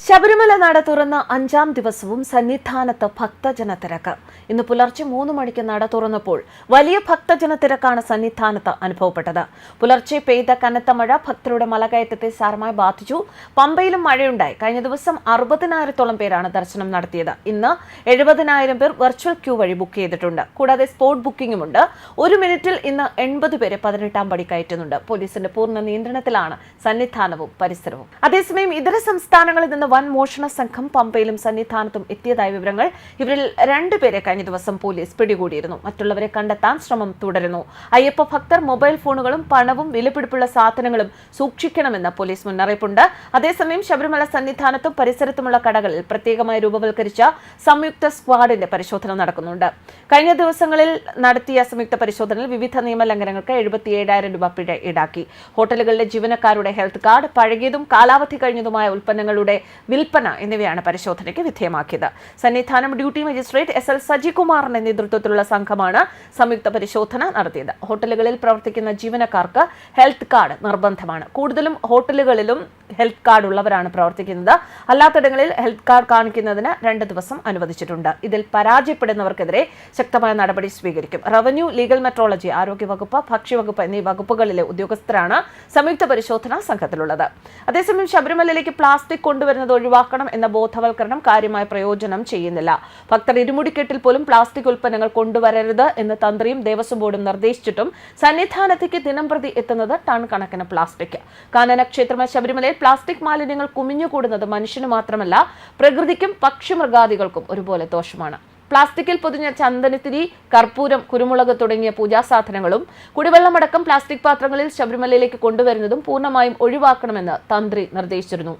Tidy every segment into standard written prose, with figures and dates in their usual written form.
ശബരിമല നട തുറന്ന 5ാം ദിവസവും സന്നിധാനത്ത് ഭക്തജന തിരക്ക്. ഇന്ന് പുലർച്ചെ 3 മണിക്ക് നട തുറന്നപ്പോൾ വലിയ ഭക്തജന തിരക്കാണ് സന്നിധാനത്ത് അനുഭവപ്പെട്ടത്. പുലർച്ചെ പെയ്ത കനത്ത മഴ ഭക്തരുടെ മലകയറ്റത്തെ സാരമായി ബാധിച്ചു. പമ്പയിലും മഴയുണ്ടായി. കഴിഞ്ഞ ദിവസം 60,000-ഓളം പേരാണ് ദർശനം നടത്തിയത്. ഇന്ന് 70,000 പേർ വെർച്വൽ ക്യൂ വഴി ബുക്ക് ചെയ്തിട്ടുണ്ട്. കൂടാതെ സ്പോട്ട് ബുക്കിംഗുമുണ്ട്. 1 മിനിറ്റിൽ ഇന്ന് 80 പേരെ 18ാം പടി കയറ്റുന്നുണ്ട്. പോലീസിന്റെ പൂർണ്ണ നിയന്ത്രണത്തിലാണ് സന്നിധാനവും പരിസരവും. അതേസമയം ഇതര സംസ്ഥാനങ്ങളിൽ നിന്ന് വൻ മോഷണ സംഘം പമ്പയിലും സന്നിധാനത്തും എത്തിയതായ വിവരങ്ങൾ. ഇവരിൽ 2 പേരെ കഴിഞ്ഞ ദിവസം പോലീസ് പിടികൂടിയിരുന്നു. മറ്റുള്ളവരെ കണ്ടെത്താൻ ശ്രമം തുടരുന്നു. അയ്യപ്പ ഭക്തർ മൊബൈൽ ഫോണുകളും പണവും വിലപിടിപ്പുള്ള സാധനങ്ങളും സൂക്ഷിക്കണമെന്ന് പോലീസ് മുന്നറിയിപ്പുണ്ട്. അതേസമയം ശബരിമല സന്നിധാനത്തും പരിസരത്തുമുള്ള കടകളിൽ പ്രത്യേകമായി രൂപവൽക്കരിച്ച സംയുക്ത സ്ക്വാഡിന്റെ പരിശോധന നടക്കുന്നുണ്ട്. കഴിഞ്ഞ ദിവസങ്ങളിൽ നടത്തിയ സംയുക്ത പരിശോധനയിൽ വിവിധ നിയമലംഘനങ്ങൾക്ക് 77,000 രൂപ പിഴ ഈടാക്കി. ഹോട്ടലുകളിലെ ജീവനക്കാരുടെ ഹെൽത്ത് കാർഡ്, പഴകിയതും കാലാവധി കഴിഞ്ഞതുമായ ഉൽപ്പന്നങ്ങളുടെ വിൽപ്പന എന്നിവയാണ് പരിശോധനയ്ക്ക് വിധേയമാക്കിയത്. സന്നിധാനം ഡ്യൂട്ടി മജിസ്ട്രേറ്റ് SL സജികുമാറിന്റെ നേതൃത്വത്തിലുള്ള സംഘമാണ് സംയുക്ത പരിശോധന നടത്തിയത്. ഹോട്ടലുകളിൽ പ്രവർത്തിക്കുന്ന ജീവനക്കാർക്ക് ഹെൽത്ത് കാർഡ് നിർബന്ധമാണ്. കൂടുതലും ഹോട്ടലുകളിലും ഹെൽത്ത് കാർഡ് ഉള്ളവരാണ് പ്രവർത്തിക്കുന്നത്. അല്ലാത്തിടങ്ങളിൽ ഹെൽത്ത് കാർഡ് കാണിക്കുന്നതിന് 2 ദിവസം അനുവദിച്ചിട്ടുണ്ട്. ഇതിൽ പരാജയപ്പെടുന്നവർക്കെതിരെ ശക്തമായ നടപടി സ്വീകരിക്കും. റവന്യൂ, ലീഗൽ മെട്രോളജി, ആരോഗ്യവകുപ്പ്, ഭക്ഷ്യവകുപ്പ് എന്നീ വകുപ്പുകളിലെ ഉദ്യോഗസ്ഥരാണ് സംയുക്ത പരിശോധനാ സംഘത്തിലുള്ളത്. അതേസമയം ശബരിമലയിലേക്ക് പ്ലാസ്റ്റിക് കൊണ്ടുവരുന്നത് ഒഴിവാക്കണം എന്ന ബോധവൽക്കരണം കാര്യമായ പ്രയോജനം ചെയ്യുന്നില്ല. ഭക്തർ ഇരുമുടിക്കെട്ടിൽ പോലും പ്ലാസ്റ്റിക് ഉൽപ്പന്നങ്ങൾ കൊണ്ടുവരരുത് എന്ന് തന്ത്രിയും ദേവസ്വം ബോർഡും നിർദ്ദേശിച്ചിട്ടും സന്നിധാനത്തേക്ക് ദിനംപ്രതി എത്തുന്നത് ടൺ കണക്കിന് പ്ലാസ്റ്റിക്. കാനന ക്ഷേത്രമായ ശബരിമലയിൽ പ്ലാസ്റ്റിക് മാലിന്യങ്ങൾ കുമിഞ്ഞുകൂടുന്നത് മനുഷ്യന് മാത്രമല്ല പ്രകൃതിക്കും പക്ഷിമൃഗാദികൾക്കും ഒരുപോലെ ദോഷമാണ്. പ്ലാസ്റ്റിക്കിൽ പൊതിഞ്ഞ ചന്ദനത്തിരി, കർപ്പൂരം, കുരുമുളക് തുടങ്ങിയ പൂജാസാധനങ്ങളും കുടിവെള്ളമടക്കം പ്ലാസ്റ്റിക് പാത്രങ്ങളിൽ ശബരിമലയിലേക്ക് കൊണ്ടുവരുന്നതും പൂർണ്ണമായും ഒഴിവാക്കണമെന്ന് തന്ത്രി നിർദ്ദേശിച്ചിരുന്നു.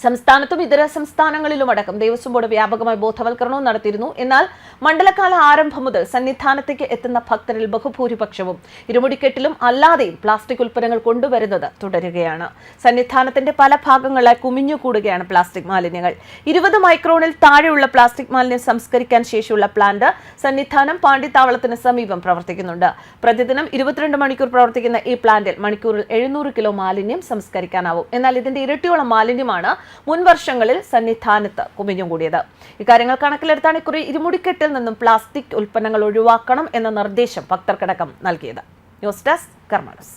സംസ്ഥാനത്തും ഇതര സംസ്ഥാനങ്ങളിലുമടക്കം ദേവസ്വം ബോർഡ് വ്യാപകമായ ബോധവൽക്കരണവും നടത്തിയിരുന്നു. എന്നാൽ മണ്ഡലകാല ആരംഭം മുതൽ സന്നിധാനത്തേക്ക് എത്തുന്ന ഭക്തരിൽ ബഹുഭൂരിപക്ഷവും ഇരുമുടിക്കെട്ടിലും അല്ലാതെയും പ്ലാസ്റ്റിക് ഉൽപ്പന്നങ്ങൾ കൊണ്ടുവരുന്നത് തുടരുകയാണ്. സന്നിധാനത്തിന്റെ പല ഭാഗങ്ങളിലായി കുമിഞ്ഞുകൂടുകയാണ് പ്ലാസ്റ്റിക് മാലിന്യങ്ങൾ. 20 മൈക്രോണിൽ താഴെയുള്ള പ്ലാസ്റ്റിക് മാലിന്യം സംസ്കരിക്കാൻ ശേഷിയുള്ള പ്ലാന്റ് സന്നിധാനം പാണ്ടിത്താവളത്തിന് സമീപം പ്രവർത്തിക്കുന്നുണ്ട്. പ്രതിദിനം 22 മണിക്കൂർ പ്രവർത്തിക്കുന്ന ഈ പ്ലാന്റിൽ മണിക്കൂറിൽ 700 കിലോ മാലിന്യം സംസ്കരിക്കാനാവും. എന്നാൽ ഇതിന്റെ ഇരട്ടിയോളം മാലിന്യമാണ് മുൻ വർഷങ്ങളിൽ സന്നിധാനത്ത് കുമിഞ്ഞുകൂടിയത്. ഇക്കാര്യങ്ങൾ കണക്കിലെടുത്താണ് ഇക്കുറി ഇരുമുടിക്കെട്ടിൽ നിന്നും പ്ലാസ്റ്റിക് ഉൽപ്പന്നങ്ങൾ ഒഴിവാക്കണം എന്ന നിർദ്ദേശം ഭക്തർക്കടക്കം നൽകിയത്. ന്യൂസ് ഡെസ്ക് കർമ്മ ന്യൂസ്.